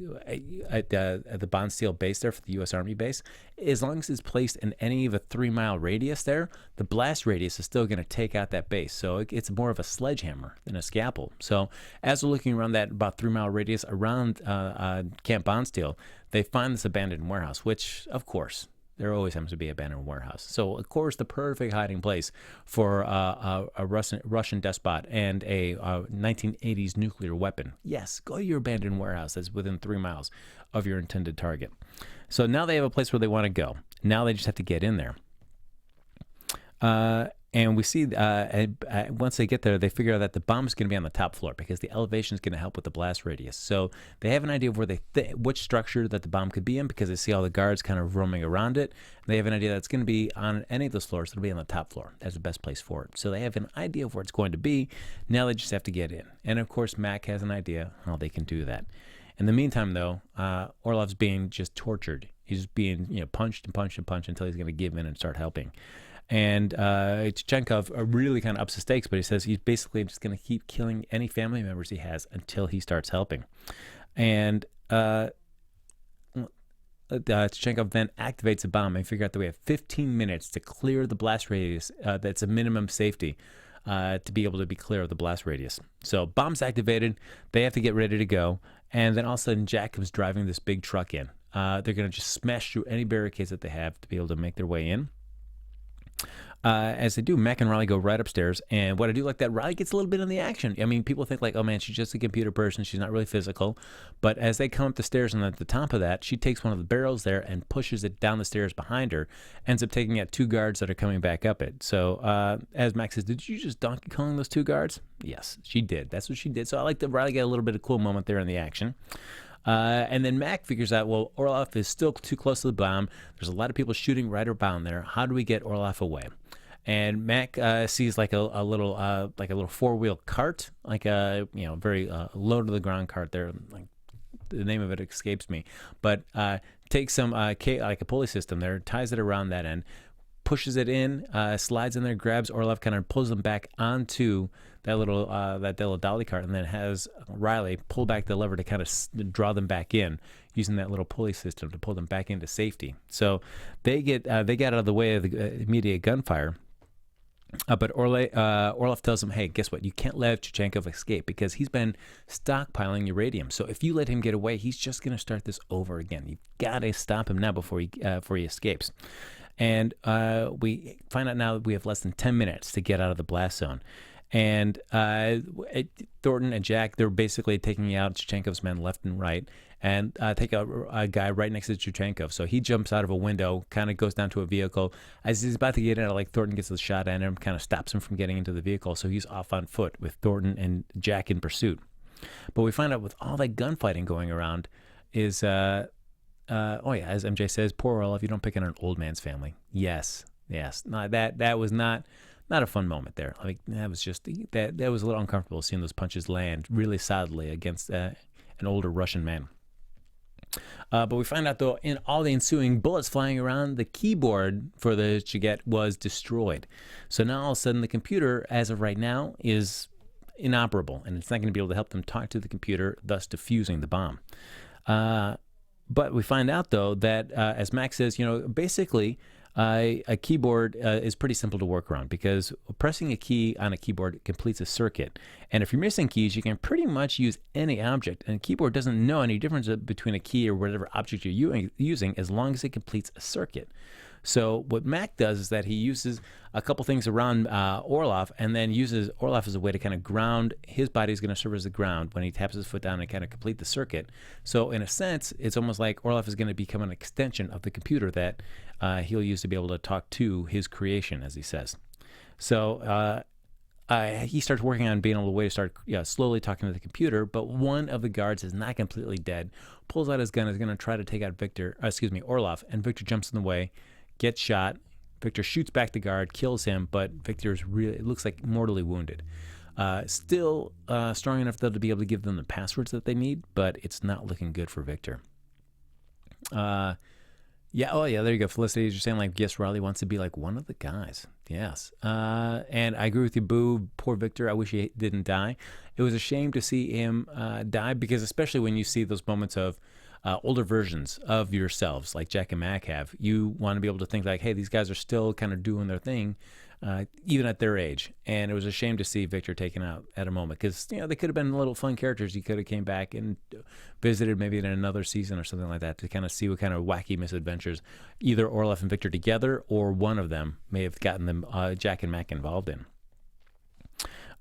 the Bonsdale base there for the U.S. Army base. As long as it's placed in any of a 3-mile radius there, the blast radius is still going to take out that base. So it's more of a sledgehammer than a scalpel. So as we're looking around that about 3-mile radius around Camp Bonsdale, they find this abandoned warehouse, which, of course, there always happens to be an abandoned warehouse. So, of course, the perfect hiding place for a Russian despot and a 1980s nuclear weapon. Yes, go to your abandoned warehouse that's within 3 miles of your intended target. So now they have a place where they want to go. Now they just have to get in there. And we see once they get there, they figure out that the bomb is going to be on the top floor, because the elevation is going to help with the blast radius. So they have an idea of where which structure that the bomb could be in, because they see all the guards kind of roaming around it. They have an idea that it's going to be on any of those floors. It'll be on the top floor. That's the best place for it. So they have an idea of where it's going to be. Now they just have to get in. And of course, Mac has an idea how they can do that. In the meantime, though, Orlov's being just tortured. He's being punched and punched and punched until he's going to give in and start helping. And Chichenkov really kind of ups the stakes, but he says he's basically just going to keep killing any family members he has until he starts helping. And Chichenkov then activates the bomb and figure out that we have 15 minutes to clear the blast radius. That's a minimum safety to be able to be clear of the blast radius. So bomb's activated. They have to get ready to go. And then all of a sudden, Jack comes driving this big truck in. They're going to just smash through any barricades that they have to be able to make their way in. As they do, Mac and Riley go right upstairs, and what I do like that Riley gets a little bit in the action. I mean, people think like, oh man, she's just a computer person, she's not really physical, but as they come up the stairs and at the top of that, she takes one of the barrels there and pushes it down the stairs behind her, ends up taking out 2 guards that are coming back up it. So as Mac says, did you just Donkey Kong those 2 guards? Yes, she did. That's what she did. So I like that Riley got a little bit of cool moment there in the action. And then Mac figures out, well, Orlov is still too close to the bomb. There's a lot of people shooting right around there. How do we get Orlov away? And Mac sees like a little 4-wheel cart, like a very low to the ground cart there. Like the name of it escapes me, but takes some like a pulley system there, ties it around that end, pushes it in, slides in there, grabs Orlov, kind of pulls him back onto that little dolly cart, and then has Riley pull back the lever to kind of draw them back in, using that little pulley system to pull them back into safety. So they get out of the way of the immediate gunfire. But Orlov tells him, hey, guess what? You can't let Chuchenkov escape because he's been stockpiling uranium. So if you let him get away, he's just going to start this over again. You've got to stop him now before he escapes. And we find out now that we have less than 10 minutes to get out of the blast zone. And Thornton and Jack, they're basically taking out Chuchenkov's men left and right, and take out a guy right next to Chuchenkov. So he jumps out of a window, kind of goes down to a vehicle. As he's about to get in, Thornton gets a shot at him, kind of stops him from getting into the vehicle. So he's off on foot with Thornton and Jack in pursuit. But we find out with all that gunfighting going around is, as MJ says, poor Orlov, you don't pick on an old man's family. Yes. No, that was not a fun moment there. I mean, that was just that was a little uncomfortable seeing those punches land really solidly against an older Russian man. But we find out, though, in all the ensuing bullets flying around, the keyboard for the Chaget was destroyed. So now all of a sudden the computer, as of right now, is inoperable, and it's not going to be able to help them talk to the computer, thus defusing the bomb. But we find out, though, that as Max says, basically a keyboard is pretty simple to work around because pressing a key on a keyboard completes a circuit. And if you're missing keys, you can pretty much use any object. And a keyboard doesn't know any difference between a key or whatever object you're using as long as it completes a circuit. So what Mac does is that he uses a couple things around Orlov and then uses Orlov as a way to kind of ground. His body is going to serve as the ground when he taps his foot down and kind of complete the circuit. So in a sense, it's almost like Orlov is going to become an extension of the computer that he'll use to be able to talk to his creation, as he says. So he starts working on being able to way to start slowly talking to the computer, but one of the guards is not completely dead, pulls out his gun, is going to try to take out Orlov, and Victor jumps in the way, gets shot. Victor shoots back the guard, kills him, but Victor's it looks like mortally wounded. Still strong enough, though, to be able to give them the passwords that they need, but it's not looking good for Victor. There you go. Felicity, you're saying, yes, Riley wants to be like one of the guys. Yes. And I agree with you, Boo. Poor Victor. I wish he didn't die. It was a shame to see him die because especially when you see those moments of older versions of yourselves like Jack and Mac have, you want to be able to think hey, these guys are still kind of doing their thing, even at their age. And it was a shame to see Victor taken out at a moment because, they could have been little fun characters. He could have came back and visited maybe in another season or something like that to kind of see what kind of wacky misadventures either Orlov and Victor together or one of them may have gotten them, Jack and Mac, involved in.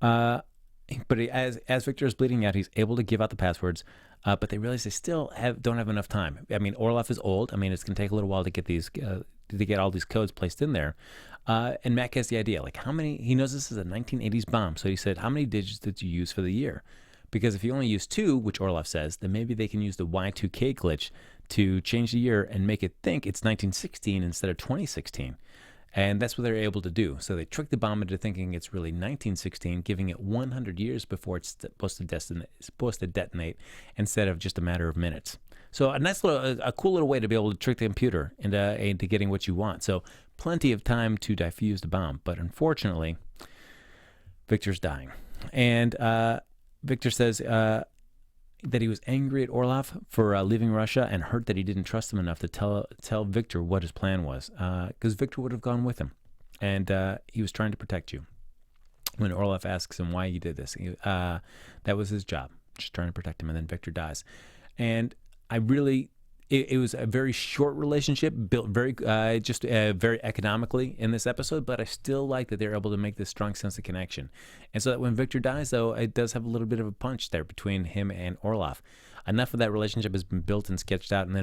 But as Victor is bleeding out, he's able to give out the passwords, but they realize they still don't have enough time. I mean, Orlov is old. I mean, it's going to take a little while to get these to get all these codes placed in there. And Mac has the idea, how many? He knows this is a 1980s bomb, so he said, how many digits did you use for the year? Because if you only use 2, which Orlov says, then maybe they can use the Y2K glitch to change the year and make it think it's 1916 instead of 2016. And that's what they're able to do. So they trick the bomb into thinking it's really 1916, giving it 100 years before it's supposed to detonate instead of just a matter of minutes. So a cool little way to be able to trick the computer into getting what you want. So plenty of time to defuse the bomb. But unfortunately, Victor's dying. And Victor says that he was angry at Orlov for leaving Russia and hurt that he didn't trust him enough to tell Victor what his plan was, because Victor would have gone with him, and he was trying to protect you. When Orlov asks him why he did this, that was his job, just trying to protect him, and then Victor dies. And it was a very short relationship, built very very economically in this episode, but I still like that they're able to make this strong sense of connection. And so that when Victor dies, though, it does have a little bit of a punch there between him and Orlov. Enough of that relationship has been built and sketched out, and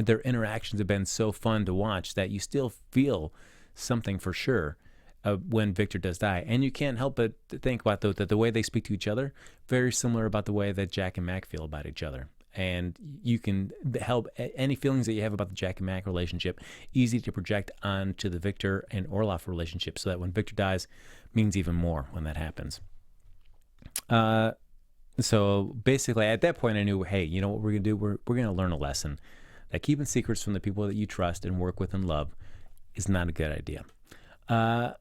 their interactions have been so fun to watch that you still feel something for sure when Victor does die. And you can't help but think about that the way they speak to each other, very similar about the way that Jack and Mac feel about each other. And you can help any feelings that you have about the Jack and Mac relationship easy to project onto the Victor and Orlov relationship, so that when Victor dies, means even more when that happens. So basically, at that point, I knew, hey, you know what we're gonna do? We're gonna learn a lesson that keeping secrets from the people that you trust and work with and love is not a good idea. Oh,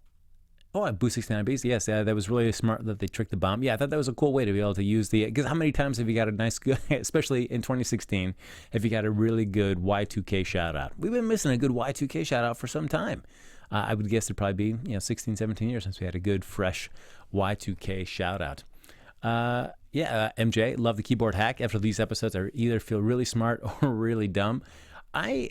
Boo 69Bs. Yes, that was really smart that they tricked the bomb. Yeah, I thought that was a cool way to be able to use because how many times have you got a nice, good, especially in 2016, have you got a really good Y2K shout out? We've been missing a good Y2K shout out for some time. I would guess it'd probably be 16, 17 years since we had a good, fresh Y2K shout out. MJ, love the keyboard hack. After these episodes, I either feel really smart or really dumb. I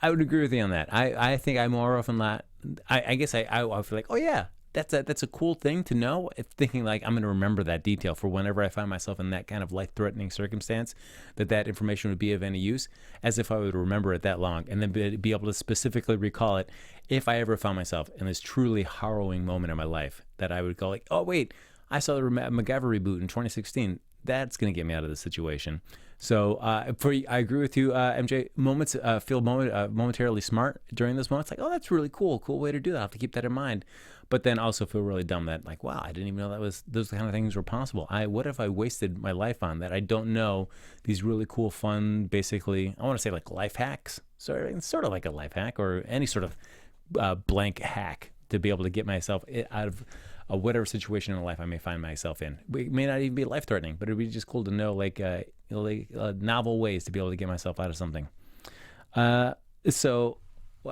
would agree with you on that. I think I more often not. I guess I feel like, oh yeah, that's a cool thing to know. It's thinking like I'm going to remember that detail for whenever I find myself in that kind of life-threatening circumstance, that information would be of any use, as if I would remember it that long, and then be able to specifically recall it if I ever found myself in this truly harrowing moment in my life that I would go like, oh wait, I saw the MacGyver reboot in 2016. That's going to get me out of this situation. So I agree with you, MJ. Moments feel momentarily smart during those moments. Like, oh, that's really cool way to do that. I have to keep that in mind. But then also feel really dumb that like, wow, I didn't even know those kind of things were possible. What if I wasted my life on that? I don't know these really cool, fun, basically, I want to say like life hacks. Sort of like a life hack or any sort of blank hack to be able to get myself out of whatever situation in life I may find myself in. It may not even be life-threatening, but it'd be just cool to know novel ways to be able to get myself out of something. So,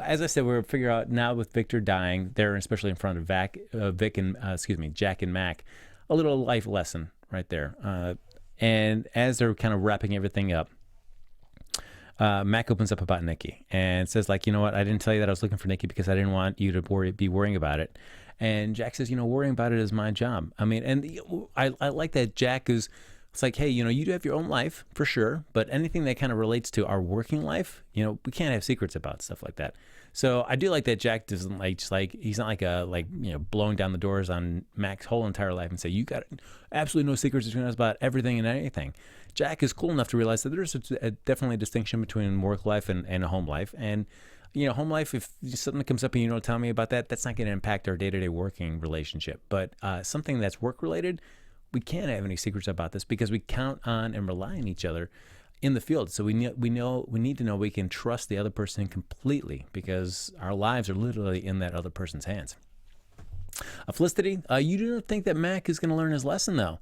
as I said, we're figuring out now with Victor dying there, especially in front of Jack and Mac, a little life lesson right there. And as they're kind of wrapping everything up, Mac opens up about Nikki and says like, you know what, I didn't tell you that I was looking for Nikki because I didn't want you to be worrying about it. And Jack says, worrying about it is my job. I mean, and I like that Jack is, it's like, hey, you do have your own life for sure, but anything that kind of relates to our working life, we can't have secrets about stuff like that. So I do like that Jack doesn't he's not blowing down the doors on Mac's whole entire life and say, you got absolutely no secrets between us about everything and anything. Jack is cool enough to realize that there's definitely a distinction between work life and a home life. And home life, if something comes up and you don't tell me about that, that's not going to impact our day-to-day working relationship. But something that's work-related, we can't have any secrets about this because we count on and rely on each other in the field. So we need to know we can trust the other person completely because our lives are literally in that other person's hands. Felicity, you do not think that Mac is going to learn his lesson, though.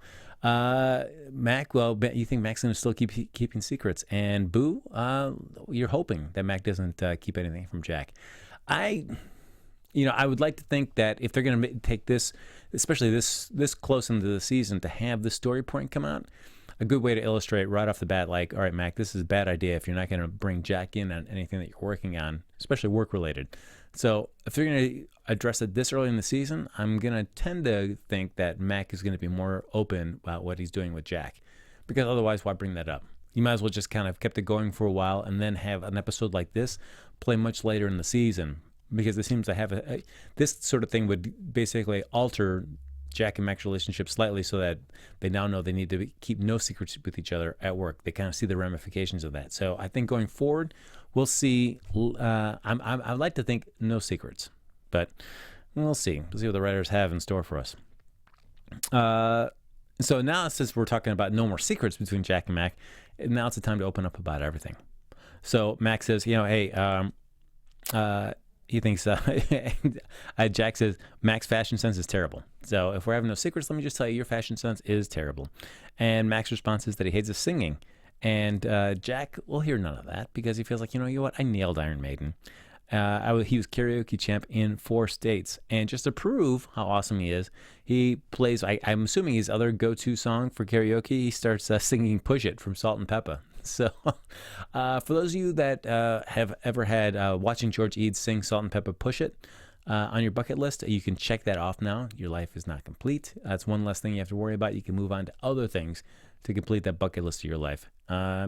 Mac, well, you think Mac's going to still keep keeping secrets. And Boo, you're hoping that Mac doesn't keep anything from Jack. I would like to think that if they're going to take this, especially this close into the season, to have the story point come out, a good way to illustrate right off the bat, like, all right, Mac, this is a bad idea if you're not going to bring Jack in on anything that you're working on, especially work-related. So if they're going to address it this early in the season, I'm going to tend to think that Mac is going to be more open about what he's doing with Jack. Because otherwise, why bring that up? You might as well just kind of kept it going for a while and then have an episode like this play much later in the season. Because it seems to have this sort of thing would basically alter Jack and Mac's relationship slightly so that they now know they need to keep no secrets with each other at work. They kind of see the ramifications of that. So I think going forward, we'll see. I'd like to think no secrets, but we'll see. We'll see what the writers have in store for us. So now, since we're talking about no more secrets between Jack and Mac, now it's the time to open up about everything. So Mac says, hey, he thinks, Jack says, Mac's fashion sense is terrible. So if we're having no secrets, let me just tell you, your fashion sense is terrible. And Mac's response is that he hates his singing. And Jack will hear none of that because he feels like, you know what, I nailed Iron Maiden. He was karaoke champ in 4 states. And just to prove how awesome he is, he plays, I'm assuming his other go-to song for karaoke, he starts singing Push It from Salt and Pepper. So for those of you that have ever had watching George Eads sing Salt and Pepper Push It on your bucket list, you can check that off now. Your life is not complete. That's one less thing you have to worry about. You can move on to other things to complete that bucket list of your life.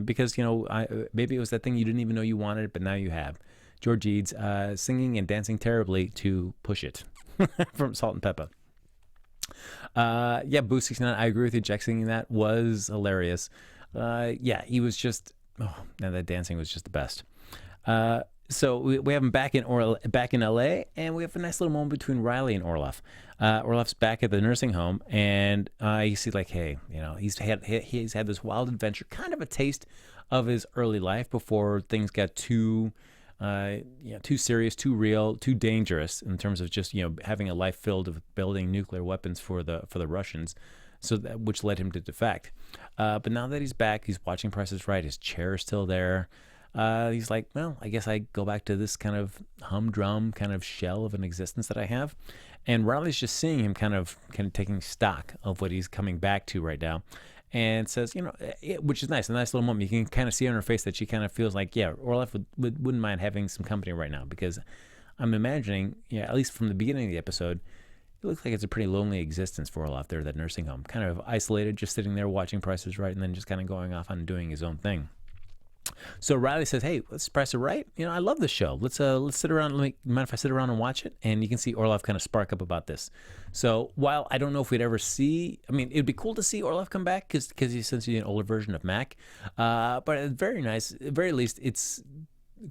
Because, maybe it was that thing you didn't even know you wanted, but now you have. George Eads singing and dancing terribly to Push It from Salt and Pepper. Boo 69, I agree with you. Jack singing that was hilarious. He was just, that dancing was just the best. So we have him back in LA, and we have a nice little moment between Riley and Orloff. Orloff's back at the nursing home, and you see like, hey, he's had this wild adventure, kind of a taste of his early life before things got too too serious, too real, too dangerous in terms of just having a life filled with building nuclear weapons for the Russians, which led him to defect. But now that he's back, he's watching Price is Right. His chair is still there. He's like, well, I guess I go back to this kind of humdrum kind of shell of an existence that I have. And Riley's just seeing him kind of taking stock of what he's coming back to right now. And says, which is nice, a nice little moment. You can kind of see on her face that she kind of feels like, yeah, Orlov wouldn't mind having some company right now, because I'm imagining, at least from the beginning of the episode, it looks like it's a pretty lonely existence for Orlov there at that nursing home. Kind of isolated, just sitting there watching Price is Right, and then just kind of going off on doing his own thing. So Riley says, hey, let's Price is Right. I love this show. Let's sit around. Mind if I sit around and watch it? And you can see Orlov kind of spark up about this. So while I don't know if we'd ever see, it'd be cool to see Orlov come back because he's essentially an older version of Mac. But it's very nice. At the very least, it's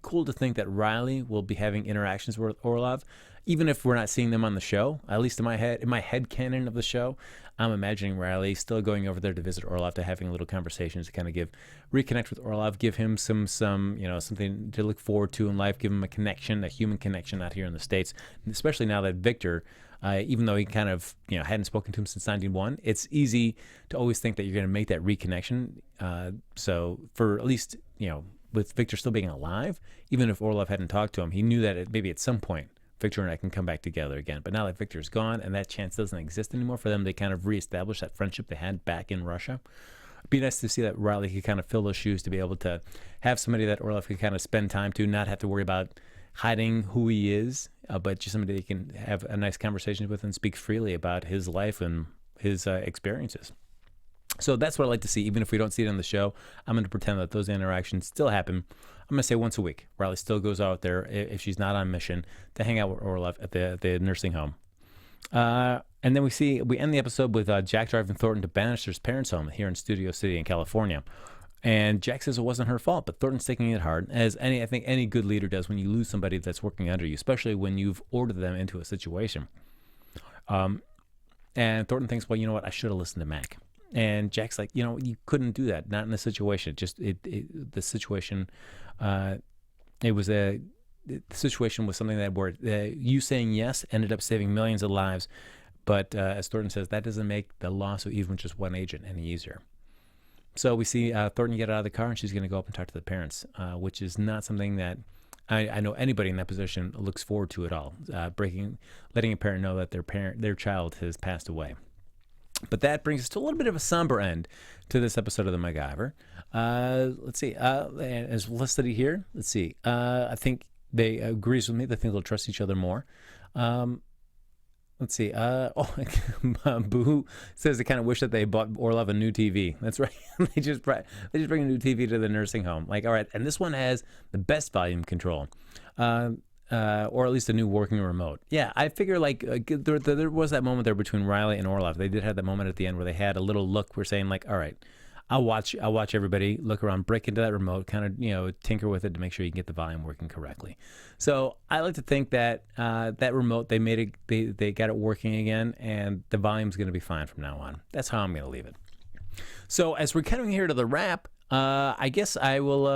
cool to think that Riley will be having interactions with Orlov, even if we're not seeing them on the show. At least in my head canon of the show, I'm imagining Riley still going over there to visit Orlov, to having little conversations to kind of reconnect with Orlov, give him some something to look forward to in life, give him a human connection out here in the States, especially now that Victor, even though he kind of hadn't spoken to him since 1991, it's easy to always think that you're going to make that reconnection. So for at least with Victor still being alive, even if Orlov hadn't talked to him, he knew that maybe at some point Victor and I can come back together again. But now that Victor's gone and that chance doesn't exist anymore for them, they kind of reestablish that friendship they had back in Russia. It'd be nice to see that Riley could kind of fill those shoes, to be able to have somebody that Orlov could kind of spend time to, not have to worry about hiding who he is, but just somebody he can have a nice conversation with and speak freely about his life and his experiences. So that's what I like to see. Even if we don't see it on the show, I'm going to pretend that those interactions still happen. I'm going to say once a week. Riley still goes out there, if she's not on mission, to hang out with Orlov at the nursing home. And then we end the episode with Jack driving Thornton to Banister's parents' home here in Studio City in California. And Jack says it wasn't her fault, but Thornton's taking it hard, as I think any good leader does when you lose somebody that's working under you, especially when you've ordered them into a situation. And Thornton thinks, well, you know what? I should have listened to Mac. And Jack's like, you couldn't do that. Not in this situation. The situation, the situation was something that where you saying yes ended up saving millions of lives. But as Thornton says, that doesn't make the loss of even just one agent any easier. So we see Thornton get out of the car, and she's going to go up and talk to the parents, which is not something that I know anybody in that position looks forward to at all. Letting a parent know that their child has passed away. But that brings us to a little bit of a somber end to this episode of the MacGyver. Let's see. As listed here, let's see. I think they agrees with me. They think they'll trust each other more. Let's see. Boo says they kind of wish that they bought Orlov a new TV. That's right. they just bring a new TV to the nursing home. Like, all right, and this one has the best volume control. Or at least a new working remote. Yeah, I figure there was that moment there between Riley and Orlov. They did have that moment at the end where they had a little look. We're saying like, all right, I'll watch everybody look around, break into that remote, kind of tinker with it to make sure you can get the volume working correctly. So I like to think that that remote they got it working again, and the volume's going to be fine from now on. That's how I'm going to leave it. So as we're coming here to the wrap, I guess I will.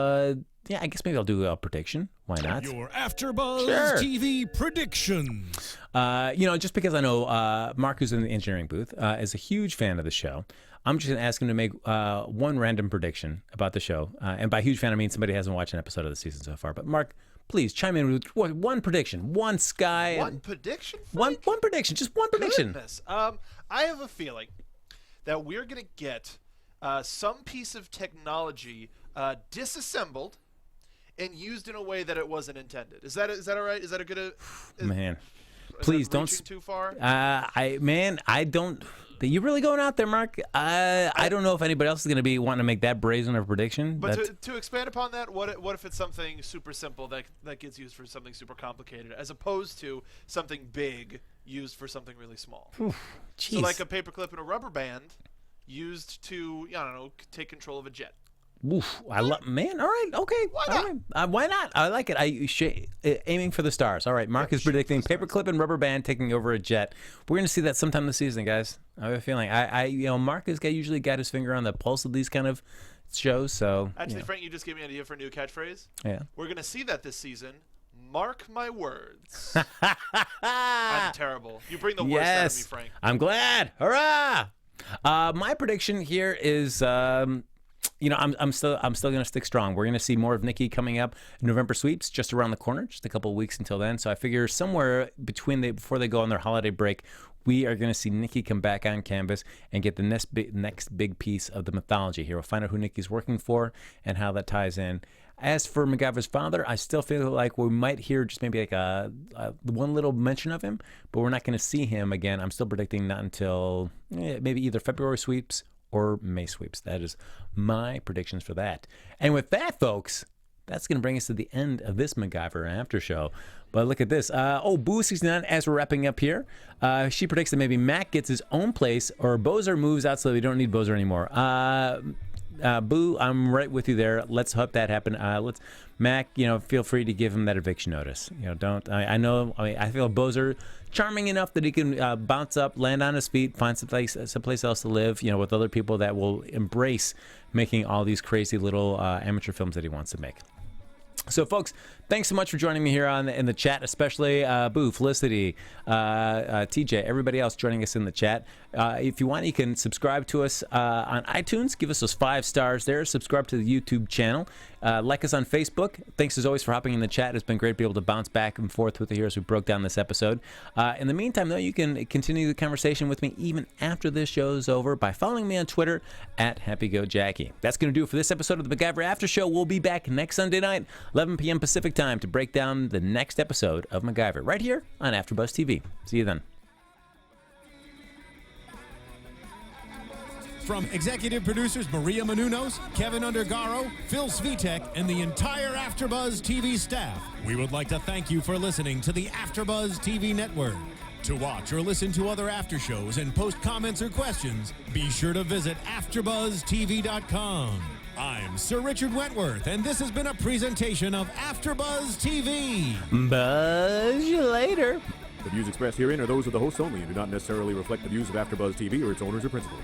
I guess maybe I'll do a prediction. Why not? Your AFTERBUZZ TV predictions. Just because I know Mark, who's in the engineering booth, is a huge fan of the show, I'm just going to ask him to make one random prediction about the show. And by huge fan, I mean somebody hasn't watched an episode of the season so far. But Mark, please chime in with one prediction. One prediction? One prediction. Just one prediction. Goodness. I have a feeling that we're going to get some piece of technology disassembled and used in a way that it wasn't intended. Is that all right? Is that a good? Man, please don't. Too far. I don't. You're really going out there, Mark. I don't know if anybody else is going to be wanting to make that brazen of a prediction. But to expand upon that, what if it's something super simple that gets used for something super complicated, as opposed to something big used for something really small? So like a paperclip and a rubber band used to, take control of a jet. Oof, I love, man. All right, okay. Why not? Right. Why not? I like it. Aiming for the stars. All right, Mark is predicting paperclip and rubber band taking over a jet. We're going to see that sometime this season, guys. I have a feeling. Mark has usually got his finger on the pulse of these kind of shows. So actually, Frank, you just gave me an idea for a new catchphrase. Yeah. We're going to see that this season. Mark my words. I'm terrible. You bring the worst out of me, Frank. I'm glad. Hurrah! My prediction here is, I'm still going to stick strong. We're going to see more of Nikki coming up. November sweeps just around the corner, just a couple of weeks until then. So I figure somewhere before they go on their holiday break, we are going to see Nikki come back on canvas and get the next big piece of the mythology here. We'll find out who Nikki's working for and how that ties in. As for MacGyver's father, I still feel like we might hear just maybe like one little mention of him, but we're not going to see him again. I'm still predicting not until maybe either February sweeps or May sweeps. That is my predictions for that. And with that, folks, that's going to bring us to the end of this MacGyver after show. But look at this. Boo69, as we're wrapping up here, she predicts that maybe Mac gets his own place or Bozer moves out so we don't need Bozer anymore. Boo, I'm right with you there. Let's hope that happen. Mac, feel free to give him that eviction notice. I feel Bozer charming enough that he can bounce up, land on his feet, find someplace else to live, with other people that will embrace making all these crazy little amateur films that he wants to make. So, folks, thanks so much for joining me here in the chat, especially Boo, Felicity, TJ, everybody else joining us in the chat. If you want, you can subscribe to us on iTunes. Give us those 5 stars there. Subscribe to the YouTube channel. Like us on Facebook. Thanks, as always, for hopping in the chat. It's been great to be able to bounce back and forth with you here as we broke down this episode. In the meantime, though, you can continue the conversation with me even after this show is over by following me on Twitter at HappyGoJackie. That's going to do it for this episode of the MacGyver After Show. We'll be back next Sunday night, 11 p.m. Pacific time, to break down the next episode of MacGyver right here on AfterBuzz TV. See you then. From executive producers Maria Menounos, Kevin Undergaro, Phil Svitek, and the entire AfterBuzz TV staff, we would like to thank you for listening to the AfterBuzz TV network. To watch or listen to other after shows and post comments or questions, be sure to visit AfterBuzzTV.com. I'm Sir Richard Wentworth, and this has been a presentation of AfterBuzz TV. Buzz you later. The views expressed herein are those of the hosts only and do not necessarily reflect the views of AfterBuzz TV or its owners or principals.